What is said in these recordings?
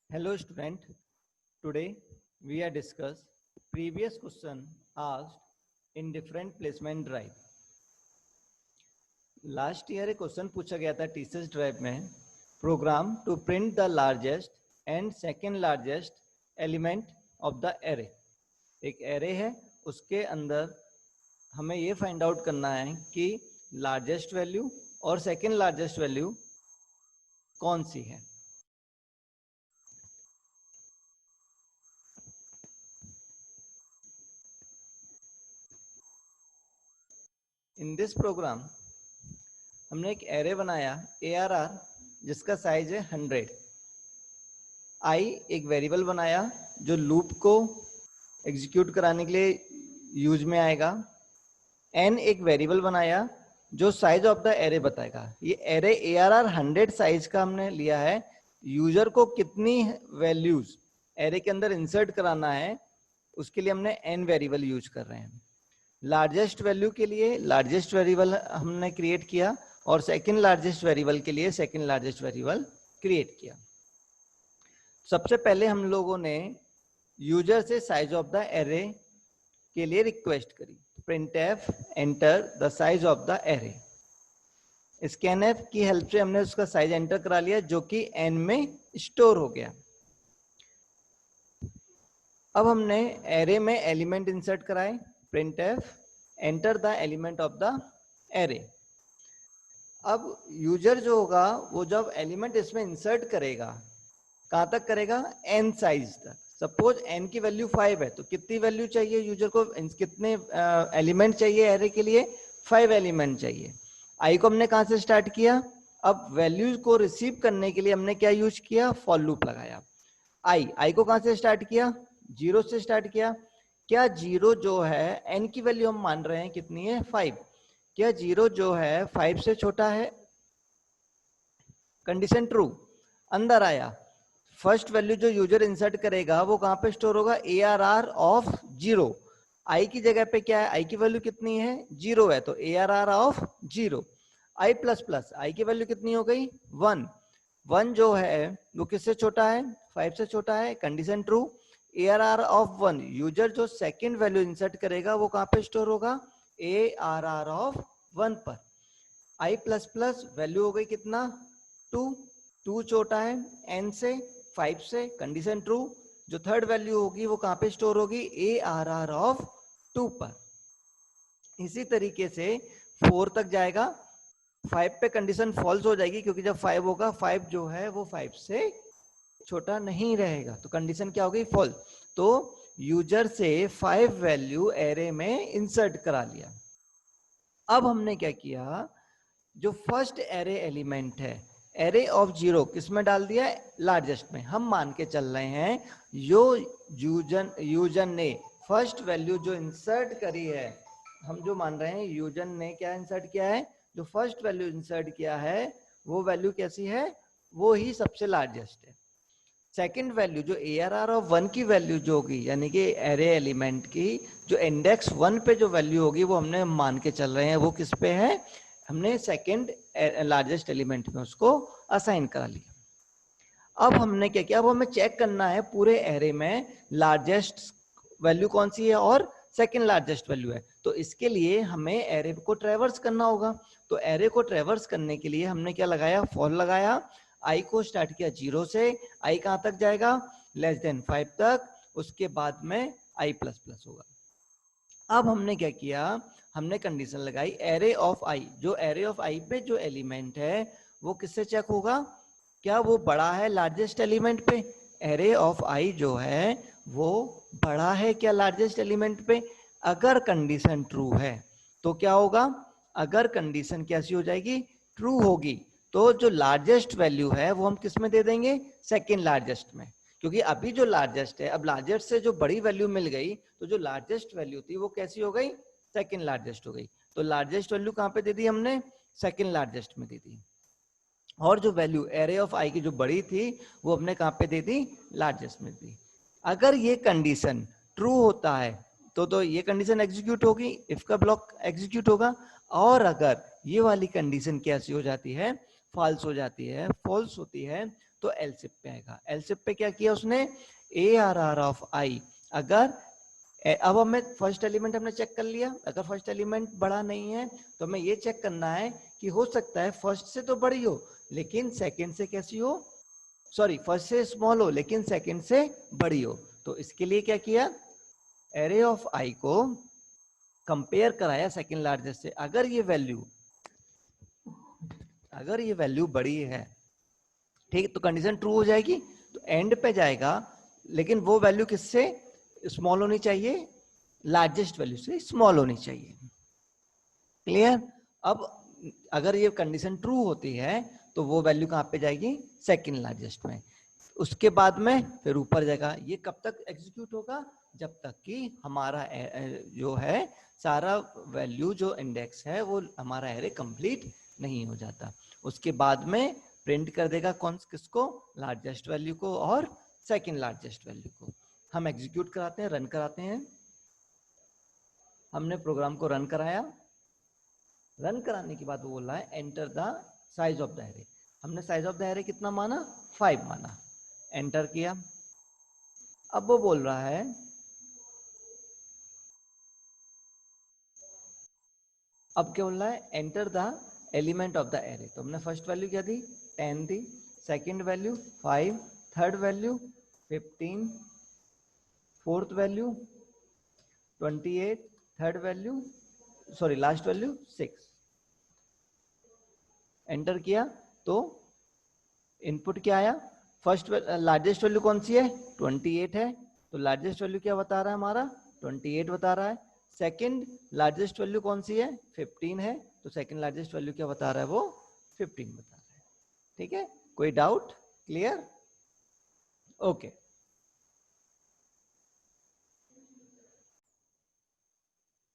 Hello student, today we are discuss previous question asked in different placement drive. Last year एक question पूछा गया था TCS drive में program to print the largest and second largest element of the array. एक array है, उसके अंदर हमें ये फाइंड आउट करना है कि लार्जेस्ट वैल्यू और सेकेंड लार्जेस्ट वैल्यू कौन सी है। इन दिस प्रोग्राम हमने एक एरे बनाया ARR जिसका साइज है 100। आई एक वेरिएबल बनाया जो लूप को एग्जीक्यूट कराने के लिए यूज में आएगा। एन एक वेरिएबल बनाया जो साइज ऑफ द एरे बताएगा। ये एरे ARR 100 साइज का हमने लिया है। यूजर को कितनी वैल्यूज एरे के अंदर इंसर्ट कराना है उसके लिए हमने एन वेरिएबल यूज कर रहे हैं। लार्जेस्ट वैल्यू के लिए लार्जेस्ट वेरिएबल हमने क्रिएट किया और सेकंड लार्जेस्ट वेरिएबल के लिए सेकंड लार्जेस्ट वेरिएबल क्रिएट किया। सबसे पहले हम लोगों ने यूजर से साइज ऑफ द एरे के लिए रिक्वेस्ट करी, printf enter the size of the array. scanf की हेल्प से हमने उसका साइज एंटर करा लिया जो कि n में स्टोर हो गया। अब हमने एरे में एलिमेंट इंसर्ट कराए, printf enter the element of the array. अब यूजर जो होगा वो जब एलिमेंट इसमें इंसर्ट करेगा कहां तक करेगा, n साइज तक। सपोज n की वैल्यू 5 है तो कितनी वैल्यू चाहिए यूजर को, कितने एलिमेंट चाहिए एरे के लिए, 5 एलिमेंट चाहिए। i को हमने कहां से स्टार्ट किया, अब वैल्यूज को रिसीव करने के लिए हमने क्या यूज किया, फॉर लूप लगाया। i को कहां से स्टार्ट किया, 0 से स्टार्ट किया। क्या 0 जो है n की वैल्यू हम मान रहे हैं कितनी है, 5। क्या 0 जो है 5 से छोटा है, कंडीशन ट्रू। अंदर आया, फर्स्ट वैल्यू जो यूजर इंसर्ट करेगा वो कहां पे स्टोर होगा, ARR ऑफ 0। आई की जगह पे क्या है, आई की वैल्यू कितनी है, 0 है, तो ARR of 0। I plus plus, i की वैल्यू कितनी हो गई, 1। 1 जो है वो किससे छोटा है, 5 से छोटा है, condition true. ARR of 1, user जो सेकंड वैल्यू इंसर्ट करेगा वो कहां पे स्टोर होगा, ARR ऑफ 1 पर। आई प्लस प्लस वैल्यू हो गई कितना, 2। 2 छोटा है n से, 5 से, कंडीशन ट्रू। जो थर्ड वैल्यू होगी वो कहां पे स्टोर होगी, ARR ऑफ 2 पर। इसी तरीके से 4 तक जाएगा, 5 पे कंडीशन फॉल्स हो जाएगी क्योंकि जब 5 होगा 5 जो है वो 5 से छोटा नहीं रहेगा, तो कंडीशन क्या होगी, फॉल्स। तो यूजर से 5 वैल्यू एरे में इंसर्ट करा लिया। अब हमने क्या किया, जो फर्स्ट एरे एलिमेंट है एरे ऑफ 0 किसमें डाल दिया, लार्जेस्ट में। हम मान के चल रहे हैं जो यूजर ने फर्स्ट वैल्यू जो इंसर्ट करी है, हम जो मान रहे हैं यूजर ने क्या इंसर्ट किया है, जो फर्स्ट वैल्यू इंसर्ट किया है वो वैल्यू कैसी है, वो ही सबसे लार्जेस्ट है। सेकंड वैल्यू जो ARR ऑफ 1 की वैल्यू जो होगी, यानी कि एरे एलिमेंट की जो इंडेक्स 1 पे जो वैल्यू होगी वो हमने मान के चल रहे हैं वो किस पे है, हमने सेकंड लार्जेस्ट एलिमेंट में उसको असाइन करा लिया। अब हमने क्या किया, अब हमें चेक करना है पूरे एरे में लार्जेस्ट वैल्यू कौन सी है और सेकंड लार्जेस्ट वैल्यू है। तो इसके लिए हमें एरे को ट्रेवर्स करना होगा। तो एरे को ट्रेवर्स करने के लिए हमने क्या लगाया, फॉर लगाया। आई को स्टार्ट किया 0 से, आई कहां तक जाएगा, लेस देन 5 तक, उसके बाद में आई प्लस प्लस होगा। अब हमने क्या किया, हमने कंडीशन लगाई एरे ऑफ आई, जो एरे ऑफ आई पे जो एलिमेंट है वो किससे चेक होगा, क्या वो बड़ा है लार्जेस्ट एलिमेंट पे। एरे ऑफ आई जो है वो बड़ा है क्या लार्जेस्ट एलिमेंट पे। अगर कंडीशन ट्रू है तो क्या होगा, अगर कंडीशन कैसी हो जाएगी, ट्रू होगी, तो जो लार्जेस्ट वैल्यू है वो हम किस में दे देंगे, सेकेंड लार्जेस्ट में। क्योंकि अभी जो लार्जेस्ट है, अब लार्जेस्ट से जो बड़ी वैल्यू मिल गई तो जो लार्जेस्ट वैल्यू थी वो कैसी हो गई, सेकेंड लार्जेस्ट हो गई। तो लार्जेस्ट वैल्यू कहां पे दे दी हमने, सेकेंड लार्जेस्ट में दे दी। और जो वैल्यू एरे ऑफ आई की जो बड़ी थी वो हमने कहां पे दे दी, लार्जेस्ट में दी। अगर ये कंडीशन ट्रू होता है तो ये कंडीशन एग्जीक्यूट होगी, इफ का ब्लॉक एग्जीक्यूट होगा। और अगर ये वाली कंडीशन कैसी हो जाती है, फॉल्स हो जाती है, फॉल्स होती है, तो एलसिफ पे आएगा। एलसिफ पे क्या किया उसने, ARR ऑफ आई, अगर अब हमें फर्स्ट एलिमेंट हमने चेक कर लिया, अगर फर्स्ट एलिमेंट बड़ा नहीं है तो हमें ये चेक करना है कि हो सकता है फर्स्ट से तो बड़ी हो लेकिन सेकंड से कैसी हो, सॉरी फर्स्ट से स्मॉल हो लेकिन सेकंड से बड़ी हो। तो इसके लिए क्या किया, एरे ऑफ आई को कंपेयर कराया सेकंड लार्जेस्ट से। अगर ये वैल्यू बड़ी है, ठीक, तो कंडीशन ट्रू हो जाएगी, तो एंड पे जाएगा, लेकिन वो वैल्यू किससे स्मॉल होनी चाहिए, लार्जेस्ट वैल्यू से स्मॉल होनी चाहिए। क्लियर। अब अगर ये कंडीशन ट्रू होती है तो वो वैल्यू कहां पे जाएगी, सेकंड लार्जेस्ट में। उसके बाद में फिर ऊपर जाएगा। ये कब तक एग्जीक्यूट होगा, जब तक कि हमारा जो है सारा वैल्यू जो इंडेक्स है वो हमारा एरे कंप्लीट नहीं हो जाता। उसके बाद में प्रिंट कर देगा कौन किसको, लार्जेस्ट वैल्यू को और सेकंड लार्जेस्ट वैल्यू को। हम एग्जीक्यूट कराते हैं, रन कराते हैं। हमने प्रोग्राम को रन कराया, रन कराने के बाद वो बोल रहा है enter the size of the array. हमने साइज ऑफ द एरे कितना माना, 5 माना, एंटर किया। अब वो बोल रहा है अब क्या बोल रहा है, enter the element of the array. तो हमने फर्स्ट वैल्यू क्या दी, 10 दी, second value 5, third value 15, fourth value 28, third value sorry last value 6। Enter किया तो इनपुट क्या आया, फर्स्ट लार्जेस्ट वैल्यू कौन सी है, 28 है, तो लार्जेस्ट वैल्यू क्या बता रहा है हमारा, 28 बता रहा है। सेकंड लार्जेस्ट वैल्यू कौन सी है, 15 है, तो सेकंड लार्जेस्ट वैल्यू क्या बता रहा है, वो 15 बता रहा है। ठीक है, कोई डाउट, क्लियर, ओके।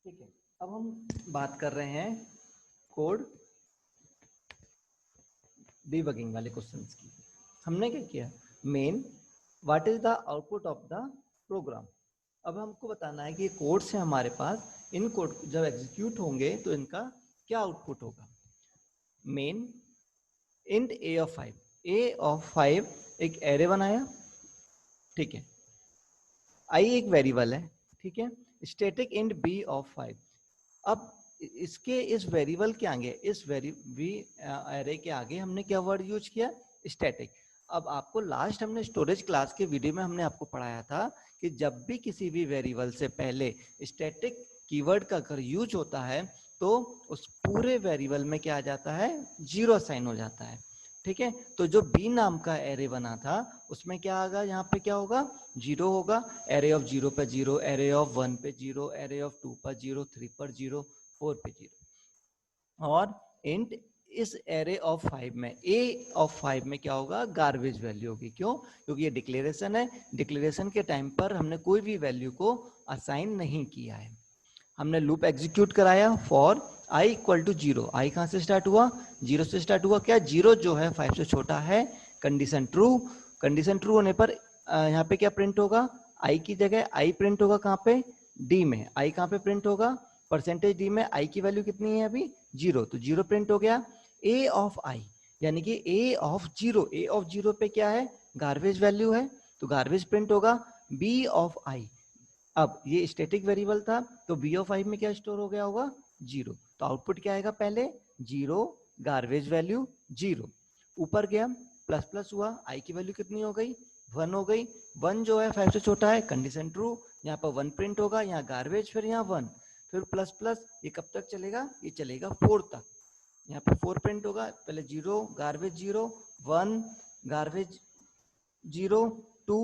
ठीक है, अब हम बात कर रहे हैं कोड डीबगिंग वाले क्वेश्चंस की। हमने क्या किया, main what is the output of the program. अब हमको बताना है कि ये कोड्स है हमारे पास, इन कोड जब एग्जीक्यूट होंगे तो इनका क्या आउटपुट होगा। Main int A of 5, A of 5 एक एरे बनाया, ठीक है, आई एक वेरिएबल है, ठीक है, स्टैटिक इंट बी ऑफ 5। अब इसके इस वेरिएबल के आगे, इस एरे के आगे हमने क्या वर्ड यूज किया, स्टैटिक। अब आपको लास्ट हमने स्टोरेज क्लास के वीडियो में हमने आपको पढ़ाया था कि जब भी किसी भी वेरिएबल से पहले स्टैटिक कीवर्ड का अगर यूज होता है तो उस पूरे वेरिएबल में क्या आ जाता है, 0 साइन हो जाता है। ठीक है, तो जो बी नाम का एरे बना था उसमें क्या आएगा, यहाँ पे क्या होगा, 0 होगा। एरे ऑफ 0 पे 0, एरे ऑफ 1 पे 0, एरे ऑफ 2 पर 0, 3 पर 0, 4 पे 0। और इंट इस एरे ऑफ 5 में, ए ऑफ 5 में क्या होगा, गार्बेज वैल्यू होगी। क्यों, क्योंकि ये डिक्लेरेशन है, डिक्लेरेशन के टाइम पर हमने कोई भी वैल्यू को असाइन नहीं किया है। हमने लूप एग्जीक्यूट कराया फॉर i इक्वल टू 0। आई कहां से स्टार्ट हुआ, 0 से स्टार्ट हुआ। क्या 0 जो है 5 से छोटा है, कंडीशन ट्रू। कंडीशन ट्रू होने पर यहाँ पे क्या प्रिंट होगा, i की जगह i प्रिंट होगा कहाँ पे, d में। i कहाँ पे प्रिंट होगा, परसेंटेज d में। i की वैल्यू कितनी है अभी, 0, तो 0 प्रिंट हो गया। a ऑफ i यानी कि a ऑफ 0, a ऑफ 0 पे क्या है, गार्बेज वैल्यू है, तो गार्बेज प्रिंट होगा। b ऑफ i, अब ये स्टैटिक वेरिएबल था तो b ऑफ i में क्या स्टोर हो गया होगा, 0। तो आउटपुट क्या आएगा, पहले 0, गार्बेज वैल्यू 0। ऊपर गया, प्लस प्लस हुआ, i की वैल्यू कितनी हो गई, 1 हो गई। 1 जो है 5 से छोटा है, कंडीशन ट्रू, यहाँ पर 1 प्रिंट होगा, यहाँ गार्बेज, फिर यहाँ 1, फिर प्लस प्लस। ये कब तक चलेगा, ये चलेगा 4 तक। यहाँ पे 4 प्रिंट होगा, पहले 0, garbage 0, 1, garbage 0, 2,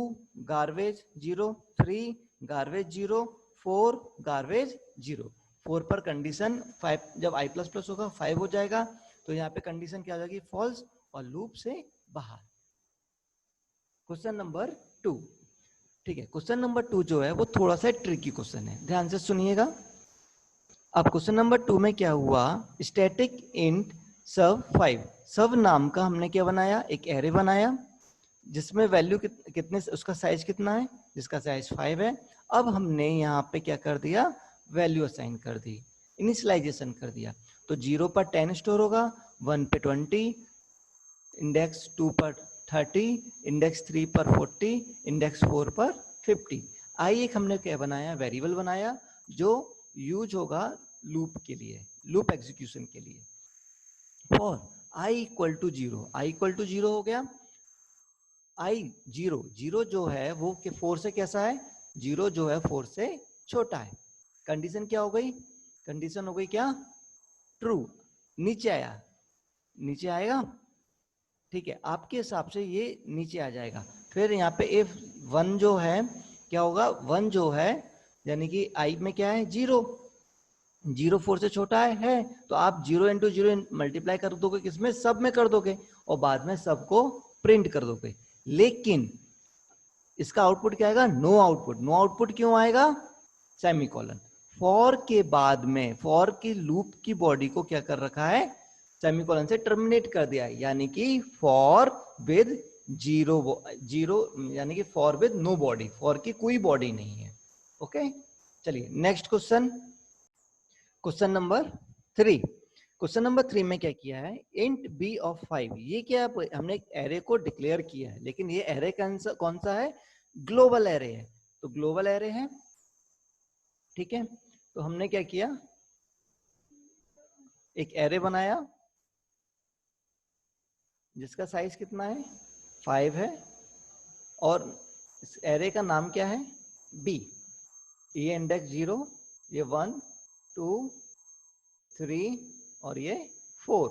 garbage 0, 3, garbage 0, 4, garbage 0। 4 पर कंडीशन 5, जब i प्लस प्लस होगा 5 हो जाएगा, तो यहाँ पे कंडीशन क्या हो जाएगी, फॉल्स, और लूप से बाहर। क्वेश्चन नंबर 2, ठीक है। क्वेश्चन नंबर 2 जो है वो थोड़ा सा ट्रिकी क्वेश्चन है, ध्यान से सुनिएगा। अब क्वेश्चन नंबर 2 में क्या हुआ, स्टैटिक इंट सब 5, सब नाम का हमने क्या बनाया, एक एरे बनाया जिसमें वैल्यू कितने, उसका साइज कितना है, जिसका साइज 5 है। अब हमने यहाँ पे क्या कर दिया, वैल्यू असाइन कर दी, इनिशियलाइजेशन कर दिया। तो 0 पर 10 स्टोर होगा, 1 पे 20, इंडेक्स 2 पर 30, इंडेक्स 3 पर 40, इंडेक्स 4 पर 50। आई एक हमने क्या बनाया, वेरिएबल बनाया जो यूज होगा लूप के लिए, लूप एग्जीक्यूशन के लिए। For i equal to 0, i equal to 0 हो गया। आई 0, 0 जो है वो 4 से कैसा है, 0 जो है 4 से छोटा है। कंडीशन क्या हो गई, कंडीशन हो गई क्या, ट्रू। नीचे आया, नीचे आएगा, ठीक है, आपके हिसाब से ये नीचे आ जाएगा। फिर यहाँ पे इफ 1 जो है क्या होगा, 1 जो है यानी कि आई में क्या है, 0, 0 4 से छोटा है तो आप 0 इंटू 0 मल्टीप्लाई कर दोगे, किसमें, सब में कर दोगे, और बाद में सबको प्रिंट कर दोगे। लेकिन इसका आउटपुट क्या आएगा, नो आउटपुट। नो आउटपुट क्यों आएगा, सेमीकोलन। फॉर के बाद में, फॉर की लूप की बॉडी को क्या कर रखा है, सेमीकोलन से टर्मिनेट कर दिया है, यानी कि फॉर विद 0 यानी कि for with no body, for की कोई बॉडी नहीं है। ओके, चलिए next question, question number 3। Question number 3 में क्या किया है, इंट बी ऑफ 5। ये क्या, हमने एक एरे को डिक्लेयर किया है, लेकिन ये एरे कौन सा है, ग्लोबल एरे है। तो ग्लोबल एरे है, ठीक है। तो हमने क्या किया, एक एरे बनाया जिसका साइज कितना है, 5 है, और इस एरे का नाम क्या है, बी। ये इंडेक्स 0, ये 1 2 3 और ये 4।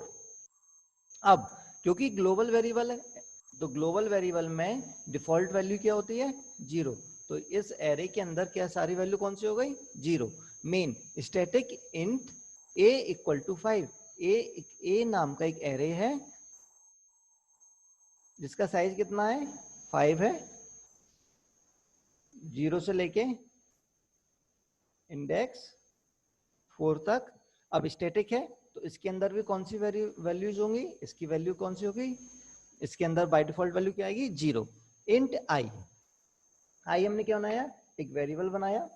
अब क्योंकि ग्लोबल वेरिएबल है, तो ग्लोबल वेरिएबल में डिफॉल्ट वैल्यू क्या होती है, 0। तो इस एरे के अंदर क्या सारी वैल्यू कौन सी हो गई, 0। Main static int a equal to 5। A नाम का एक एरे है जिसका साइज कितना है, 5 है, 0 से लेके इंडेक्स 4 तक। अब स्टैटिक है तो इसके अंदर भी कौन सी वैल्यूज होंगी, इसकी वैल्यू कौन सी होगी, इसके अंदर बाय डिफॉल्ट वैल्यू क्या आएगी, 0। इंट आई, आई हमने क्या बनाया, एक वेरिएबल बनाया।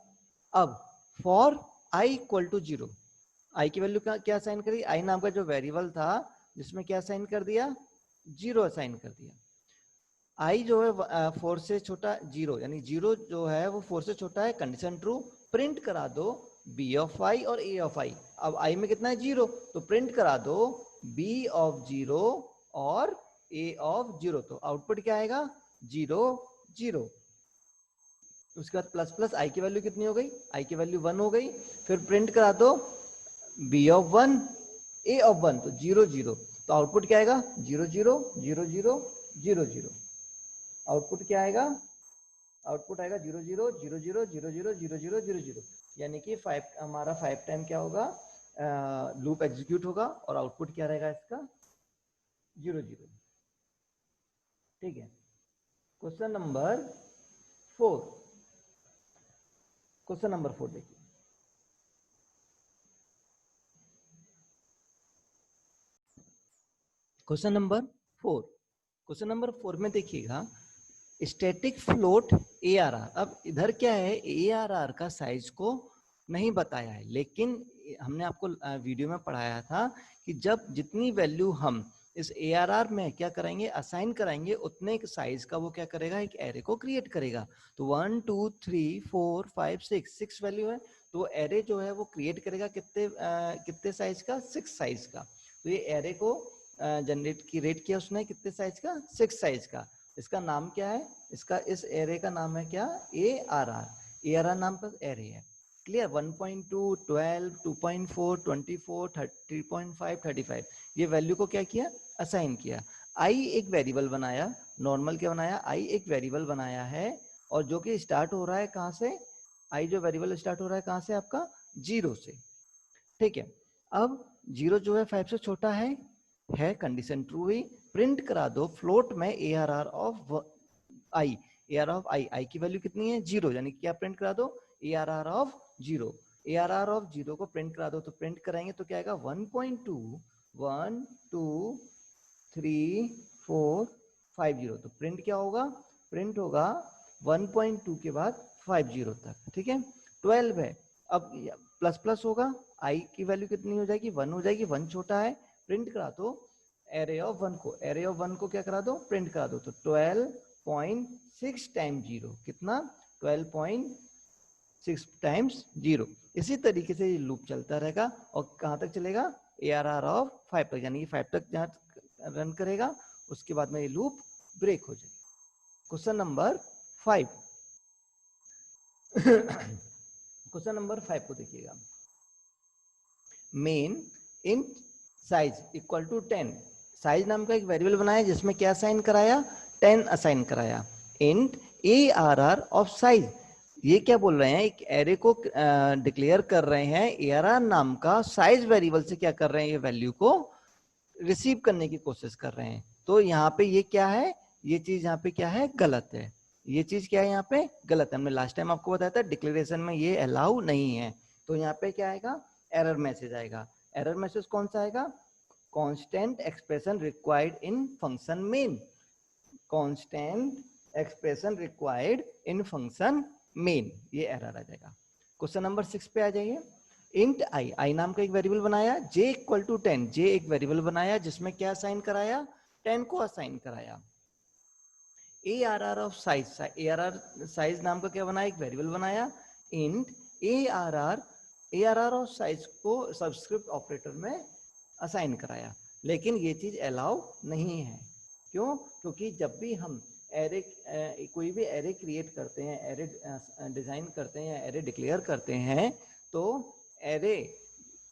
अब फॉर आई इक्वल टू 0, आई की वैल्यू क्या असाइन करी, आई नाम का जो वेरिएबल था जिसमें क्या असाइन कर दिया, 0 असाइन कर दिया। आई जो है 4 से छोटा, 0 यानी 0 जो है वो 4 से छोटा है, कंडीशन ट्रू। प्रिंट करा दो b ऑफ आई और a ऑफ आई। अब i में कितना है, 0, तो प्रिंट करा दो b ऑफ 0 और a ऑफ 0। तो आउटपुट क्या आएगा, 0 0। उसके बाद प्लस प्लस आई की वैल्यू कितनी हो गई, आई की वैल्यू 1 हो गई। फिर प्रिंट करा दो b ऑफ 1 a ऑफ 1, तो 0 0। तो आउटपुट क्या आएगा, 0 0 0 0 0 0। आउटपुट क्या आएगा, आउटपुट आएगा 0 0 0 0 0 0 0 0 0 0। यानी कि 5, हमारा 5 टाइम क्या होगा, लूप एग्जीक्यूट होगा और आउटपुट क्या रहेगा इसका, 0 0। ठीक है, क्वेश्चन नंबर 4, क्वेश्चन नंबर 4 देखिए। क्वेश्चन नंबर 4, क्वेश्चन नंबर 4 में देखिएगा, स्टैटिक फ्लोट ARR। अब इधर क्या है, ARR का साइज को नहीं बताया है, लेकिन हमने आपको वीडियो में पढ़ाया था कि जब जितनी वैल्यू हम इस ARR में क्या कराएंगे, असाइन कराएंगे, उतने एक साइज का वो क्या करेगा, एक एरे को क्रिएट करेगा। तो 1 2 3 4 5 6 वैल्यू है, तो एरे जो है वो क्रिएट करेगा कितने साइज का, 6 साइज का। तो ये एरे को जनरेट की रेट किया उसने कितने साइज का, 6 साइज का। इसका नाम क्या है, इसका इस एरे का नाम है क्या, ARR। ARR नाम का एरे है, क्लियर। 1.2 12 2.4 24 30.5 35, ये वैल्यू को क्या किया, असाइन किया। आई एक वेरिएबल बनाया, नॉर्मल क्या बनाया, आई एक वेरिएबल बनाया है, और जो कि स्टार्ट हो रहा है कहां से, आई जो वेरिएबल स्टार्ट हो रहा है कहां से, आपका 0 से। ठीक है, अब 0 जो है 5 से छोटा है, कंडीशन ट्रू हुई। प्रिंट करा दो फ्लोट में ARR of i, ARR of i, i की वैल्यू कितनी है, 0, यानी क्या प्रिंट करा दो, ARR ऑफ 0। ARR ऑफ 0 को प्रिंट करा दो, तो प्रिंट कराएंगे तो क्या आएगा, 1.2 1 2 3 4 5 0। तो प्रिंट क्या होगा, प्रिंट होगा 1.2 के बाद 50 तक। ठीक है, 12 है। अब प्लस प्लस होगा, आई की वैल्यू कितनी हो जाएगी, 1 हो जाएगी, 1 छोटा है, प्रिंट करा दो एरे ऑफ 1 को, एरे ऑफ 1 को क्या करा दो, प्रिंट करा दो। तो 12.6 टाइम्स 0 कितना, 12.6 टाइम्स 0। इसी तरीके से ये लूप चलता रहेगा और कहां तक चलेगा, ARR ऑफ 5 तक, यानी कि 5 तक जहां रन करेगा उसके बाद में ये लूप ब्रेक हो जाएगा। क्वेश्चन नंबर 5 क्वेश्चन नंबर 5 को देखिएगा। Main int size equal to 10, size नाम का एक वेरिएबल बनाया जिसमें क्या असाइन कराया, 10 असाइन कराया। इंट ARR ऑफ साइज, ये क्या बोल रहे हैं, एक एरे को डिक्लेयर कर रहे हैं, ARR नाम का साइज वेरिएबल से क्या कर रहे हैं, ये वैल्यू को रिसीव करने की कोशिश कर रहे हैं। तो यहाँ पे ये क्या है, ये चीज यहाँ पे क्या है, गलत है। ये चीज क्या है, यहाँ पे गलत है। हमने लास्ट टाइम आपको बताया था डिक्लेरेशन में ये अलाउ नहीं है। तो यहाँ पे क्या आएगा, एरर मैसेज आएगा। एरर मैसेज कौन सा आएगा, constant expression required in function main, constant expression required in function main, ये एरर आ जाएगा। क्वेश्चन नंबर 6 पे आ जाइए। इंट आई, आई नाम का एक वेरिएबल बनाया, j इक्वल टू 10, j एक वेरिएबल बनाया जिसमें क्या असाइन कराया, 10 को असाइन कराया। ARR of size, ARR size नाम का क्या बनाया, एक वेरिएबल बनाया। इंट ARR ऑफ साइज को सबस्क्रिप्ट ऑपरेटर में असाइन कराया। लेकिन ये चीज अलाउ नहीं है। क्यों, क्योंकि जब भी हम एरे कोई भी एरे क्रिएट करते हैं, एरे डिजाइन करते हैं या एरे डिक्लेयर करते हैं, तो एरे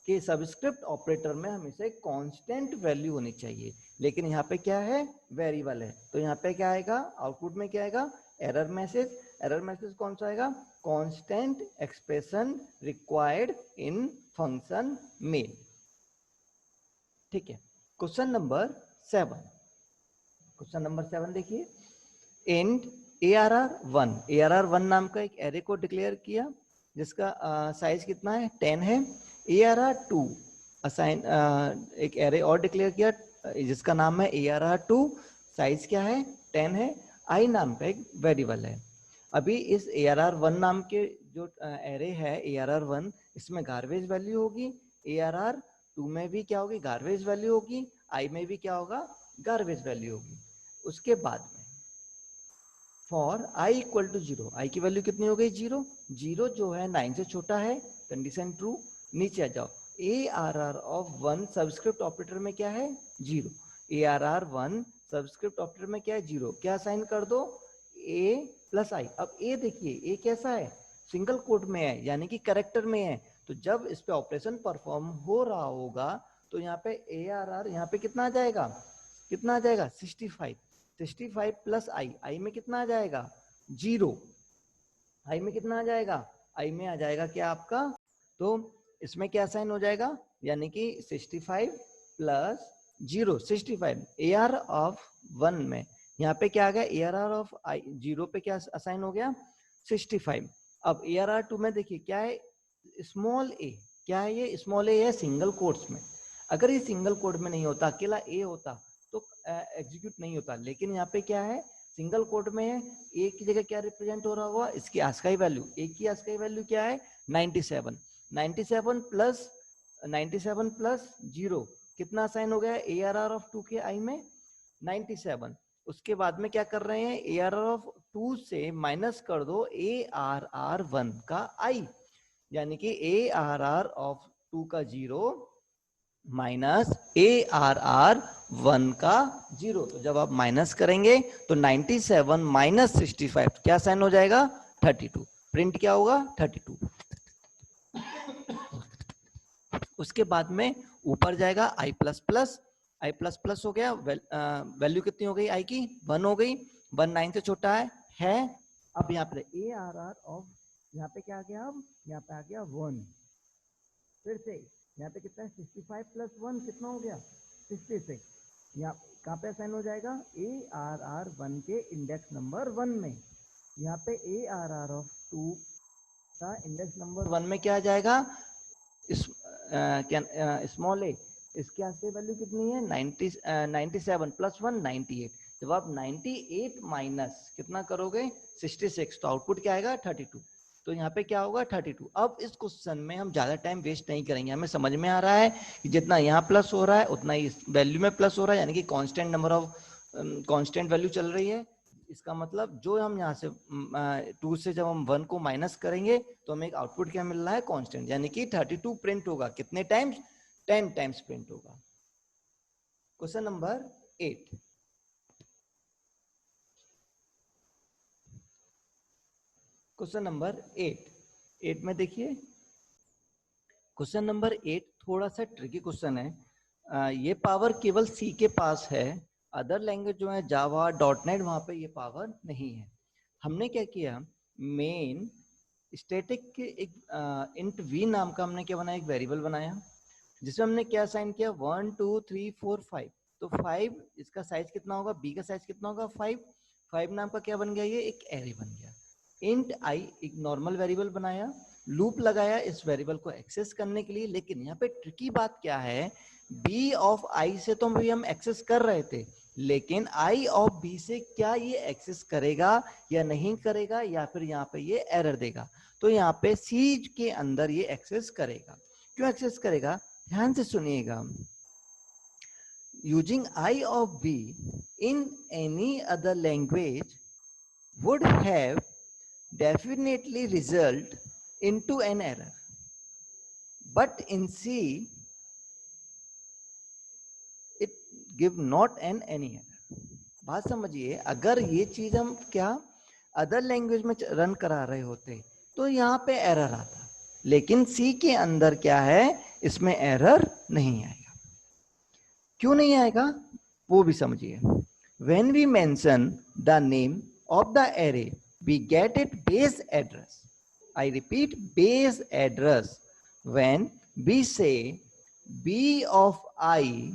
के सबस्क्रिप्ट ऑपरेटर में हमेशा कांस्टेंट वैल्यू होनी चाहिए। लेकिन यहाँ पे क्या है, वेरिएबल है। तो यहाँ पे क्या आएगा, आउटपुट में क्या आएगा, एरर मैसेज। एरर मैसेज कौन सा आएगा, constant expression required in function main. ठीक है। क्वेश्चन नंबर 7, क्वेश्चन नंबर 7 देखिए। इंट ARR1 नाम का एक एरे को डिक्लेयर किया जिसका साइज कितना है, 10 है। ARR2 असाइन एक एरे और डिक्लेयर किया जिसका नाम है ARR2, साइज क्या है, 10 है। आई नाम का एक वेरिएबल है। अभी इस ARR1 नाम के जो एरे है ARR1, इसमें गार्बेज वैल्यू होगी, ARR2 में भी क्या होगी, गार्बेज वैल्यू होगी, आई में भी क्या होगा, गार्बेज वैल्यू होगी। उसके बाद में फॉर i इक्वल टू 0, आई की वैल्यू कितनी हो गई, 0। 0 जो है 9 से छोटा है, कंडीशन ट्रू। नीचे आ जाओ, ARR ऑफ 1 सबस्क्रिप्ट ऑपरेटर में क्या है, 0। ARR1 सबस्क्रिप्ट ऑपरेटर में क्या है, 0। क्या साइन कर दो, a प्लस आई। अब a देखिए, a कैसा है, सिंगल कोट में है, यानी कि कैरेक्टर में है। तो जब इस पे ऑपरेशन परफॉर्म हो रहा होगा तो यहाँ पे ARR यहाँ पे कितना आ जाएगा, कितना आ जाएगा, 65 प्लस आई, आई में कितना आ जाएगा, 0। आई में कितना आ जाएगा, आई में आ जाएगा क्या आपका, तो इसमें क्या साइन हो जाएगा, यानी कि 65 प्लस 0, 65। AR ऑफ 1 में यहाँ पे क्या आ गया, ARR ऑफ आई 0 पे क्या असाइन हो गया, 65। अब ARR2 में देखिए क्या है, स्मॉल a, क्या है ये, स्मॉल a है सिंगल कोट्स में। अगर ये सिंगल कोट में नहीं होता, अकेला a होता तो एग्जीक्यूट नहीं होता। लेकिन यहाँ पे क्या है, सिंगल कोट में है, ए की जगह क्या रिप्रेजेंट हो रहा होगा, इसकी आस्काई वैल्यू, ए की आस्काई वैल्यू क्या है, 97। 97 प्लस 0 कितना साइन हो गया, ARR ऑफ 2 के आई में 97। उसके बाद में क्या कर रहे हैं, ARR ऑफ 2 से माइनस कर दो ARR1 का आई, यानी कि ARR ऑफ 2 का 0 माइनस ARR1 का 0। तो जब आप माइनस करेंगे तो 97 माइनस 65 क्या साइन हो जाएगा, 32। प्रिंट क्या होगा, 32। उसके बाद में ऊपर जाएगा i plus plus, I plus plus हो गया, वैल्यू कितनी हो गई आई की, 1 हो गई। 1 9 से छोटा है। अब यहाँ पे ARR ऑफ, यहाँ पे क्या आ गया, अब यहाँ पे आ गया 1। फिर से यहाँ पे कितना है, 65 प्लस 1 कितना हो गया, 66। यहाँ कहाँ पे साइन हो जाएगा, ARR1 के इंडेक्स नंबर 1 में। यहाँ पे ARR ऑफ 2 का इंडेक्स नंबर 1 में क्या आ जाएगा, स्मॉल a, इसके आस्ते वैल्यू कितनी है, 97 प्लस 1 98। जब आप 98 माइनस कितना करोगे, 66, तो आउटपुट क्या आएगा, 32। तो यहाँ पे क्या होगा 32। अब इस क्वेश्चन में हम ज्यादा टाइम वेस्ट नहीं करेंगे, हमें समझ में आ रहा है कि जितना यहाँ प्लस हो रहा है उतना ही इस वैल्यू में प्लस हो रहा है, यानी कि constant number of constant value चल रही है। इसका मतलब जो हम यहाँ से 2 से जब हम 1 को माइनस करेंगे तो हमें एक आउटपुट क्या मिल रहा है, कांस्टेंट, यानी कि 32 प्रिंट होगा। कितने टाइम्स? 10 टाइम्स प्रिंट होगा। Question number 8। क्वेश्चन नंबर 8 में देखिए, क्वेश्चन नंबर 8 थोड़ा सा ट्रिकी क्वेश्चन है। ये पावर केवल सी के पास है, अदर लैंग्वेज जो है जावा डॉट नेट वहां पे ये पावर नहीं है। हमने क्या किया, मेन स्टैटिक के एक इंट वी नाम का हमने क्या बनाया, एक वेरिएबल बनाया जिसमें हमने क्या साइन किया 1 2 3 4 5। तो 5 इसका साइज कितना होगा, बी का साइज कितना होगा 5। 5 नाम का क्या बन गया, ये एक एरे बन गया। इंट आई एक नॉर्मल वेरिएबल बनाया, लूप लगाया इस वेरिएबल को एक्सेस करने के लिए। लेकिन यहाँ पे ट्रिकी बात क्या है, बी ऑफ आई से तो भी हम एक्सेस कर रहे थे, लेकिन आई ऑफ बी से क्या ये एक्सेस करेगा या नहीं करेगा, या फिर यहाँ पे ये एरर देगा। तो यहाँ पे सी के अंदर ये एक्सेस करेगा। क्यों एक्सेस करेगा, ध्यान से सुनिएगा। Using I of be in any other language would have definitely result into an error, but in C it give not an any error। बात समझिए, अगर ये चीज हम क्या अदर लैंग्वेज में रन करा रहे होते तो यहाँ पे एरर आता, लेकिन सी के अंदर क्या है, इसमें एरर नहीं आएगा। क्यों नहीं आएगा वो भी समझिए। When we mention the name of the array, we get it base address. I repeat, base address. When we say b of I,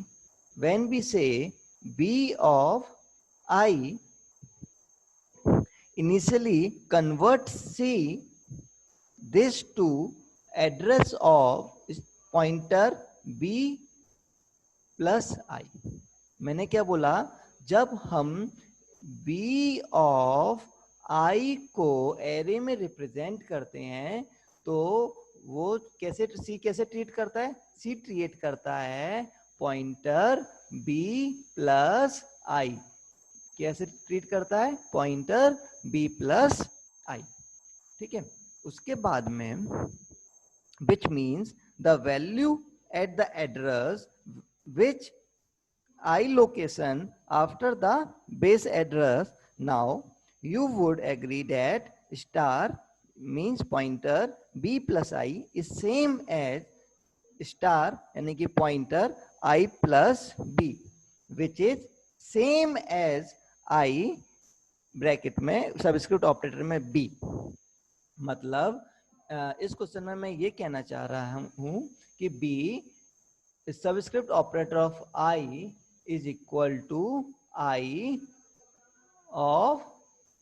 when we say b of I, initially convert C this to address of pointer b plus i. मैंने क्या बोला, जब हम b of i को array में represent करते हैं तो वो कैसे सी कैसे ट्रीट करता है, सी ट्रीट करता है पॉइंटर b प्लस आई। कैसे ट्रीट करता है, पॉइंटर b प्लस आई। ठीक है, उसके बाद में which means the value at the address which I location after the base address. Now you would agree that star means pointer b plus I is same as star यानी कि pointer I plus b which is same as I bracket में subscript operator में b। मतलब इस question में मैं ये कहना चाह रहा हूं कि b subscript operator of i is equal to i of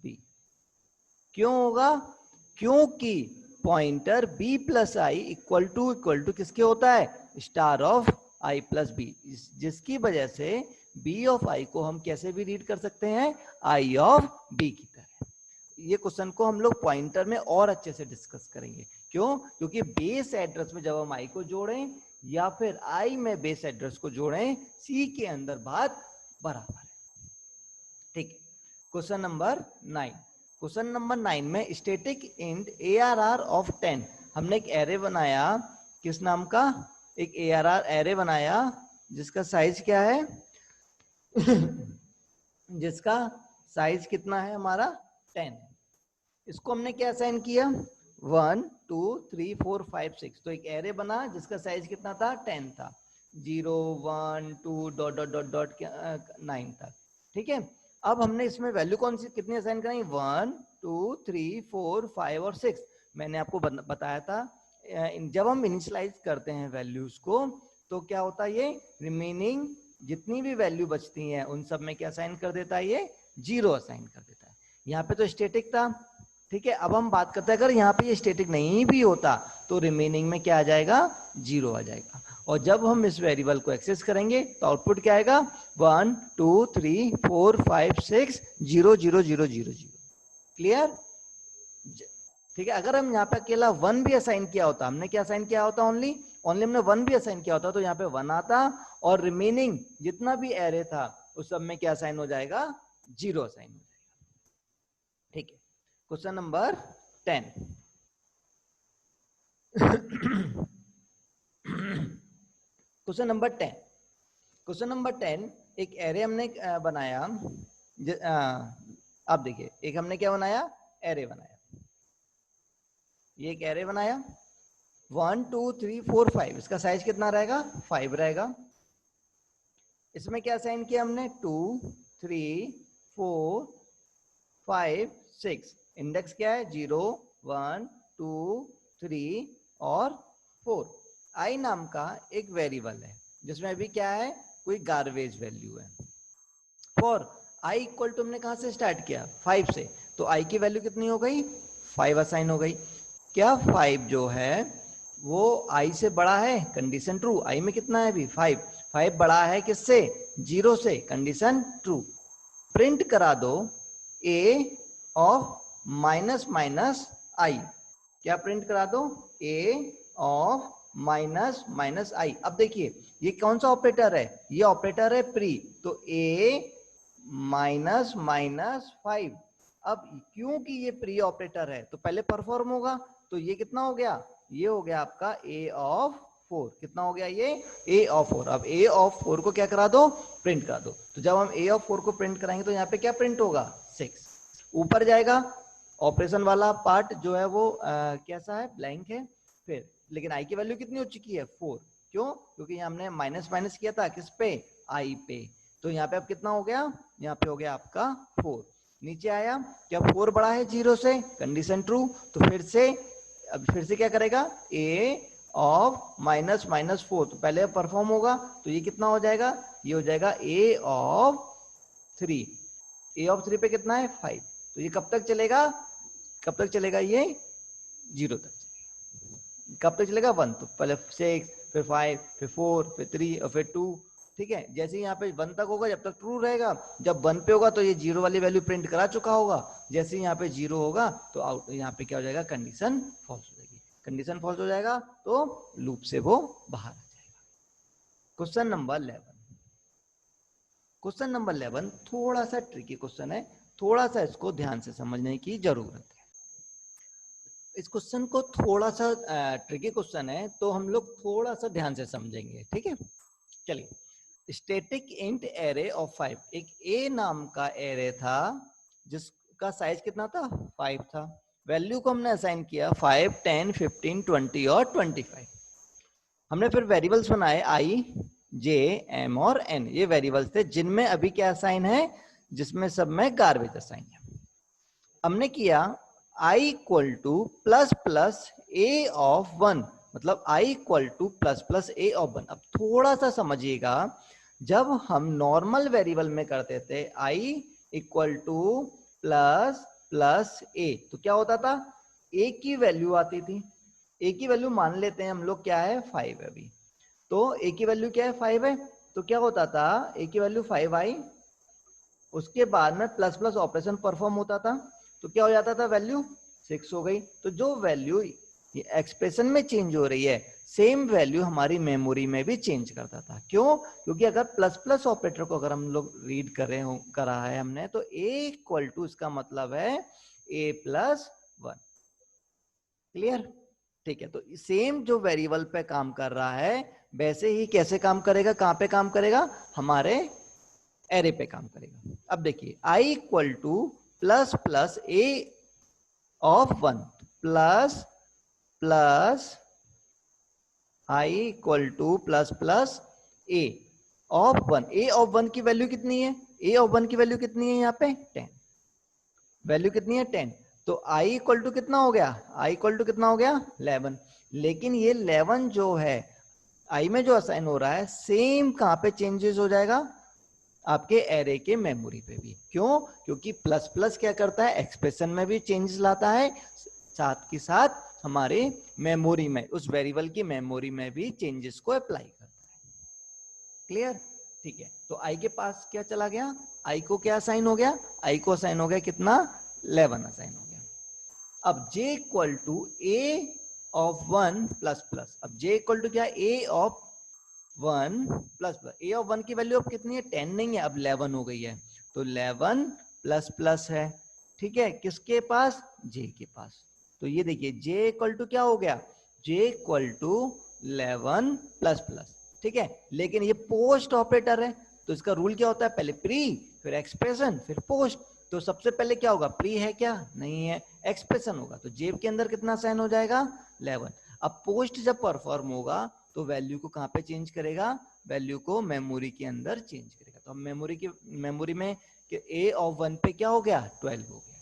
b। क्यों होगा, क्योंकि pointer b plus i equal to किसके होता है, star of i plus b, जिसकी वजह से b ऑफ i को हम कैसे भी रीड कर सकते हैं, i ऑफ b की तरह। ये क्वेश्चन को हम लोग पॉइंटर में और अच्छे से डिस्कस करेंगे। क्यों, क्योंकि बेस एड्रेस में जब हम i को जोड़ें या फिर i में बेस एड्रेस को जोड़ें, c के अंदर बात बराबर है। ठीक, क्वेश्चन नंबर 9। क्वेश्चन नंबर 9 में स्टैटिक इंट ARR ऑफ 10, हमने एक एरे बनाया, किस नाम का, एक ARR एरे बनाया जिसका साइज क्या है जिसका साइज कितना है हमारा 10। इसको हमने क्या असाइन किया 1 2 3 4 5 6। तो एक एरे बना जिसका साइज कितना था 10 था, 0 1 2 डॉट डॉट डॉट डॉट 9 तक। ठीक है, अब हमने इसमें वैल्यू कौन सी कितनी असाइन कराई 1 2 3 4 5 और 6। मैंने आपको बताया था जब हम इनिशियलाइज करते हैं वैल्यूज को तो क्या होता है, ये रिमेनिंग जितनी भी वैल्यू बचती हैं उन सब में क्या असाइन कर देता है, ये 0 असाइन कर देता है। यहाँ पे तो स्टैटिक था। ठीक है, अब हम बात करते हैं अगर यहाँ पे ये स्टैटिक नहीं भी होता तो रिमेनिंग में क्या आ जाएगा, 0 आ जाएगा। और जब हम इस वेरिएबल को एक्सेस करेंगे तो आउटपुट क्या आएगा 1 2 3 4 5 6 0 0 0 0 0। क्लियर। ठीक है, अगर हम यहाँ पे अकेला 1 भी असाइन किया होता, हमने क्या असाइन किया होता, ओनली हमने 1 भी असाइन किया होता तो यहाँ पे 1 आता और रिमेनिंग जितना भी एरे था उस सब में क्या असाइन हो जाएगा, 0 असाइन हो जाएगा। ठीक है, question number 10। Question number 10, question number 10, एक एरे हमने बनाया। आप देखिए, एक हमने क्या बनाया, एरे बनाया। ये एक एरे बनाया 1 2 3 4 5, इसका साइज कितना रहेगा, 5 रहेगा। इसमें क्या साइन किया हमने, 2 3 4 5 6, इंडेक्स क्या है, 0 1 2 3 और 4। आई नाम का एक वेरिएबल है जिसमें अभी क्या है, कोई गार्बेज वैल्यू है। फॉर आई इक्वल टू, हमने कहां से स्टार्ट किया, 5 से, तो आई की वैल्यू कितनी हो गई, 5 असाइन हो गई। क्या 5 जो है वो आई से बड़ा है, कंडीशन ट्रू, आई में कितना है अभी 5, 5 बड़ा है किससे, 0 से, कंडीशन ट्रू। प्रिंट करा दो ए ऑफ माइनस माइनस आई, क्या प्रिंट करा दो, ए ऑफ माइनस माइनस आई। अब देखिए ये कौन सा ऑपरेटर है, ये ऑपरेटर है प्री, तो ए माइनस माइनस 5। अब क्योंकि ये प्री ऑपरेटर है तो पहले परफॉर्म होगा, तो ये कितना हो गया, ये हो गया आपका ए ऑफ 4। कितना हो गया ये, ए ऑफ 4। अब ए ऑफ 4 को क्या करा दो, प्रिंट करा दो। तो जब हम ए ऑफ 4 को प्रिंट कराएंगे तो यहाँ पे क्या प्रिंट होगा, 6। ऊपर जाएगा, ऑपरेशन वाला पार्ट जो है वो कैसा है, ब्लैंक है। फिर लेकिन आई की वैल्यू कितनी हो चुकी है, 4। क्यों, क्योंकि हमने माइनस माइनस किया था किस पे, आई पे। तो यहाँ पे अब कितना हो गया, यहाँ पे हो गया आपका 4। नीचे आया, क्या 4 बड़ा है 0 से, कंडीशन ट्रू। तो फिर से, अब फिर से क्या करेगा, ए ऑफ माइनस माइनस 4, तो पहले परफॉर्म होगा, तो ये कितना हो जाएगा, ये हो जाएगा ए ऑफ 3। ए ऑफ 3 पे कितना है, 5। तो ये कब तक चलेगा, कब तक चलेगा, ये 0 तक चलेगा। कब तक चलेगा, 1, तो पहले 6, फिर 5, फिर 4, फिर 3 और फिर 2। ठीक है, जैसे ही यहाँ पे 1 तक होगा जब तक ट्रू रहेगा, जब 1 पे होगा तो ये 0 वाली वैल्यू प्रिंट करा चुका होगा। जैसे ही यहाँ पे 0 होगा तो आउट, यहाँ पे क्या हो जाएगा, कंडीशन फॉल्स हो जाएगी। कंडीशन फॉल्स हो जाएगा तो लूप से वो बाहर आ जाएगा। क्वेश्चन नंबर 11, क्वेश्चन नंबर 11 थोड़ा सा ट्रिकी क्वेश्चन है, थोड़ा सा इसको ध्यान से समझने की जरूरत है। इस क्वेश्चन को थोड़ा सा ट्रिकी क्वेश्चन है, तो हम लोग थोड़ा सा ध्यान से समझेंगे, ठीक है। चलिए, स्टैटिक इंट एरे ऑफ 5, एक ए नाम का एरे था जिसका साइज कितना था, 5 था। वैल्यू को हमने असाइन किया 5 10 15 20 और 25। हमने फिर वेरिएबल्स बनाए आई जे एम और एन, ये वेरिएबल्स थे जिनमें अभी क्या असाइन है, जिसमें सब में गार्बेज असाइन है। हमने किया i equal to plus plus a of 1, मतलब i equal to plus plus a of 1। अब थोड़ा सा समझिएगा, जब हम नॉर्मल वेरिएबल में करते थे आई इक्वल टू प्लस प्लस ए, तो क्या होता था, ए की वैल्यू आती थी। ए की वैल्यू मान लेते हैं हम लोग क्या है, 5 अभी, तो ए की वैल्यू क्या है, 5 है। तो क्या होता था, ए की वैल्यू 5 आई, उसके बाद में प्लस प्लस ऑपरेशन परफॉर्म होता था, तो क्या हो जाता था, वैल्यू 6 हो गई। तो जो वैल्यू एक्सप्रेशन में चेंज हो रही है, सेम वैल्यू हमारी मेमोरी में भी चेंज करता था। क्यों, क्योंकि अगर प्लस प्लस ऑपरेटर को अगर हम लोग रीड कर रहे हो, करा है हमने, तो ए इक्वल टू इसका मतलब है ए प्लस 1। क्लियर, ठीक है। तो सेम जो वेरिएबल पे काम कर रहा है वैसे ही कैसे काम करेगा, कहां पे काम करेगा, हमारे एरे पे काम करेगा। अब देखिए, i equal to plus plus a of 1 plus plus i equal to plus plus a of 1। A of 1 की वैल्यू कितनी है, ए ऑफ 1 की वैल्यू कितनी है, यहाँ पे 10, वैल्यू कितनी है 10। तो आई इक्वल टू कितना हो गया, आई इक्वल टू कितना हो गया, 11। लेकिन ये 11 जो है आई में जो असाइन हो रहा है, सेम कहां पे चेंजेस हो जाएगा, आपके एरे के मेमोरी पे भी। क्यों, क्योंकि प्लस प्लस क्या करता है, एक्सप्रेशन में भी चेंजेस लाता है, साथ के साथ हमारे मेमोरी में, उस वेरिएबल की मेमोरी में भी चेंजेस को अप्लाई करता है। क्लियर, ठीक है। तो आई के पास क्या चला गया, आई को क्या असाइन हो गया, आई को असाइन हो गया कितना, 11 असाइन हो गया। अब j equal to a of 1 plus plus, अब j इक्वल टू क्या है, a of 1 plus plus, a of 1 की वैल्यू अब कितनी है, 10 नहीं है, अब 11 हो गई है, तो 11 प्लस प्लस है, ठीक है, किसके पास, j के पास। तो ये देखिए j इक्वल टू क्या हो गया, j equal to 11 plus plus, ठीक है, लेकिन ये पोस्ट ऑपरेटर है, तो इसका रूल क्या होता है, पहले प्री फिर एक्सप्रेशन फिर पोस्ट, तो सबसे पहले क्या होगा, प्री है क्या, नहीं है, एक्सप्रेशन होगा, तो जेब के अंदर कितना साइन हो जाएगा, 11। अब पोस्ट जब परफॉर्म होगा तो वैल्यू को कहाँ पे चेंज करेगा, वैल्यू को मेमोरी के अंदर चेंज करेगा, तो अब मेमोरी में ए ऑफ 1 पे क्या हो गया, 12 हो गया,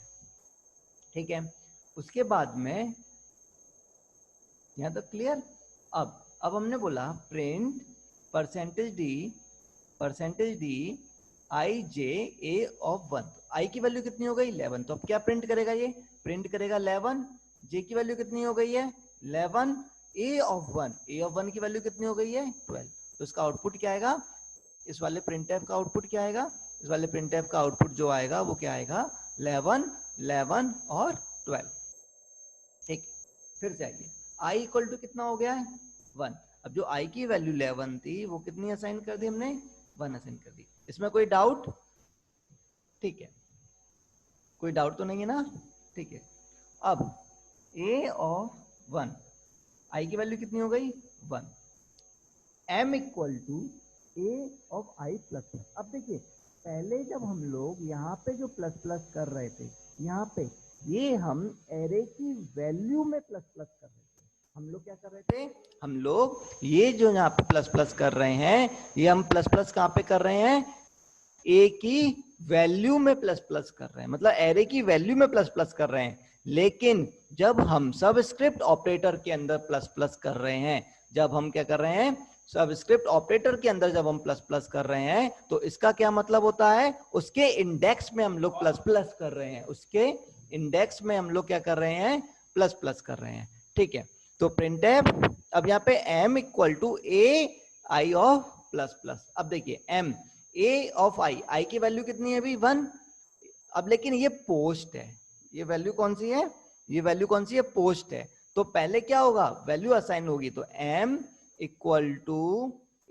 ठीक है। उसके बाद में यहाँ तक क्लियर। अब हमने बोला print percentage D I J A of 1, आई की वैल्यू कितनी हो गई, 11, तो अब क्या प्रिंट करेगा, ये प्रिंट करेगा 11, जे की वैल्यू कितनी हो गई है 11, ए ऑफ 1 की वैल्यू कितनी हो गई है 12, तो इसका आउटपुट क्या आएगा, इस वाले प्रिंटफ का आउटपुट क्या आएगा, इस वाले प्रिंटफ का आउटपुट जो आएगा वो क्या आएगा, 11 11 और 12, ठीक। फिर से आइए, आई इक्वल टू कितना हो गया है 1, अब जो आई की वैल्यू 11 थी वो कितनी असाइन कर दी हमने, 1 असाइन कर दी, इसमें कोई डाउट, ठीक है, कोई डाउट तो नहीं है ना, ठीक है। अब a ऑफ 1, आई की वैल्यू कितनी हो गई 1, m equal to a of i plus plus, अब देखिए पहले जब हम लोग यहाँ पे जो प्लस प्लस कर रहे थे, यहाँ पे ये हम एरे की वैल्यू में प्लस प्लस कर रहे थे, हम लोग क्या कर रहे थे, हम लोग ये जो यहाँ पे प्लस प्लस कर रहे हैं, ये हम प्लस प्लस कहाँ पे कर रहे हैं, ए की वैल्यू में प्लस प्लस कर रहे हैं, मतलब एरे की वैल्यू में प्लस प्लस कर रहे हैं, लेकिन जब हम सबस्क्रिप्ट ऑपरेटर के अंदर प्लस प्लस कर रहे हैं, जब हम क्या कर रहे हैं, सबस्क्रिप्ट ऑपरेटर के अंदर जब हम प्लस प्लस कर रहे हैं, तो इसका क्या मतलब होता है, उसके इंडेक्स में हम लोग प्लस प्लस कर रहे हैं, उसके इंडेक्स में हम लोग क्या कर रहे हैं, प्लस प्लस कर रहे हैं, ठीक है। तो प्रिंटफ, अब यहाँ पे m equal to a i of plus plus, अब देखिए m ए ऑफ आई की वैल्यू कितनी है अभी 1, अब लेकिन ये पोस्ट है, ये वैल्यू कौन सी है, ये वैल्यू कौन सी है, पोस्ट है, तो पहले क्या होगा, वैल्यू असाइन होगी, तो m equal to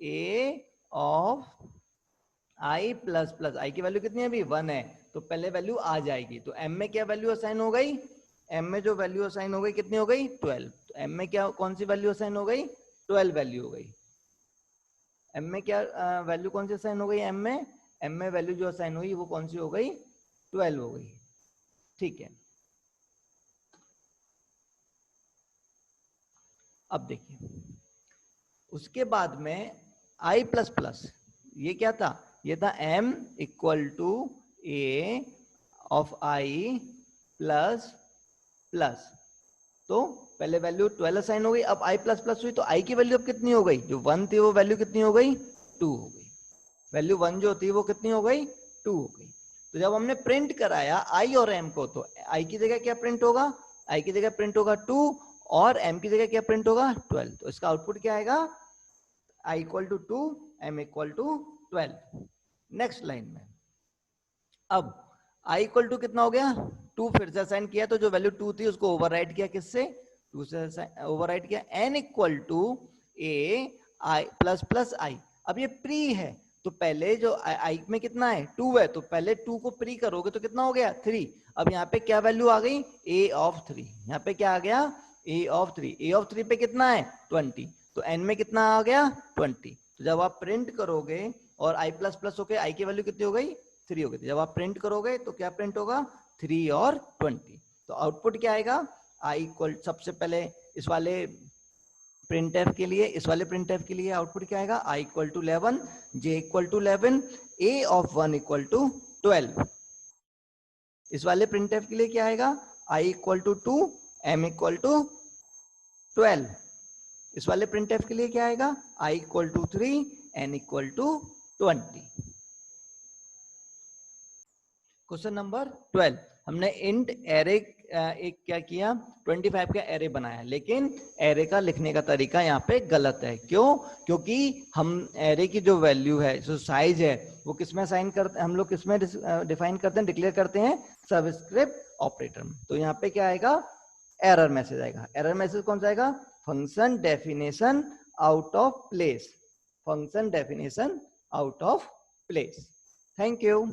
a of i plus plus, i की वैल्यू कितनी है अभी 1 है, तो पहले वैल्यू आ जाएगी, तो m में क्या वैल्यू असाइन हो गई, m में जो वैल्यू असाइन हो गई कितनी हो गई 12, तो m में क्या कौन सी वैल्यू असाइन हो गई 12 वैल्यू हो गई, m में क्या वैल्यू कौन सी असाइन हो गई, m में वैल्यू जो असाइन हुई वो कौन सी हो गई 12 हो गई, ठीक है। अब देखिए उसके बाद में i प्लस प्लस, ये क्या था, ये था m equal to a of i plus plus, तो पहले वैल्यू 12 असाइन हो गई, अब i प्लस प्लस हुई, तो i की वैल्यू अब कितनी हो गई, जो 1 थी वो वैल्यू कितनी हो गई 2 हो गई, वैल्यू 1 जो थी वो कितनी हो गई 2 हो गई, तो जब हमने प्रिंट कराया i और m को, तो i की जगह क्या प्रिंट होगा, i की जगह प्रिंट होगा 2 और m की जगह क्या प्रिंट होगा 12, तो इसका आउटपुट क्या आएगा, i equal to 2 m equal to 12। Next line में अब i इक्वल टू कितना हो गया 2, फिर से असाइन किया, तो जो वैल्यू 2 थी उसको ओवरराइट किया, किससे 2 से ओवरराइट किया, n equal to a i plus plus i, अब ये प्री है, तो पहले जो i में कितना है 2 है, तो पहले 2 को प्री करोगे तो कितना हो गया 3, अब यहाँ पे क्या वैल्यू आ गई a ऑफ 3, यहाँ पे क्या आ गया a ऑफ 3, a ऑफ 3 पे कितना है 20, तो n में कितना आ गया 20, तो जब आप प्रिंट करोगे और i प्लस प्लस होके i की वैल्यू कितनी हो गई 3 हो गई, जब आप प्रिंट करोगे तो क्या प्रिंट होगा 3 और 20, तो आउटपुट क्या आएगा i इक्वल, सबसे पहले इस वाले प्रिंटफ के लिए, इस वाले प्रिंटफ के लिए आउटपुट क्या आएगा i equal to 11, j equal to 11, a of 1 equal to 12, इस वाले प्रिंटफ के लिए क्या आएगा i equal to 2, m equal to 12, इस वाले प्रिंटफ के लिए क्या आएगा i equal to 3, n equal to 20। Question number 12, हमने इंट एरे एक क्या किया 25 का एरे बनाया, लेकिन एरे का लिखने का तरीका यहाँ पे गलत है, क्यों, क्योंकि हम एरे की जो वैल्यू है, जो साइज है, वो किसमें असाइन करते हैं, हम लोग किसमें डिफाइन करते हैं, डिक्लेयर करते हैं सबस्क्रिप्ट ऑपरेटर में, तो यहाँ पे क्या आएगा एरर मैसेज आएगा। एरर मैसेज कौन सा आएगा? Function definition out of place, function definition out of place. Thank you.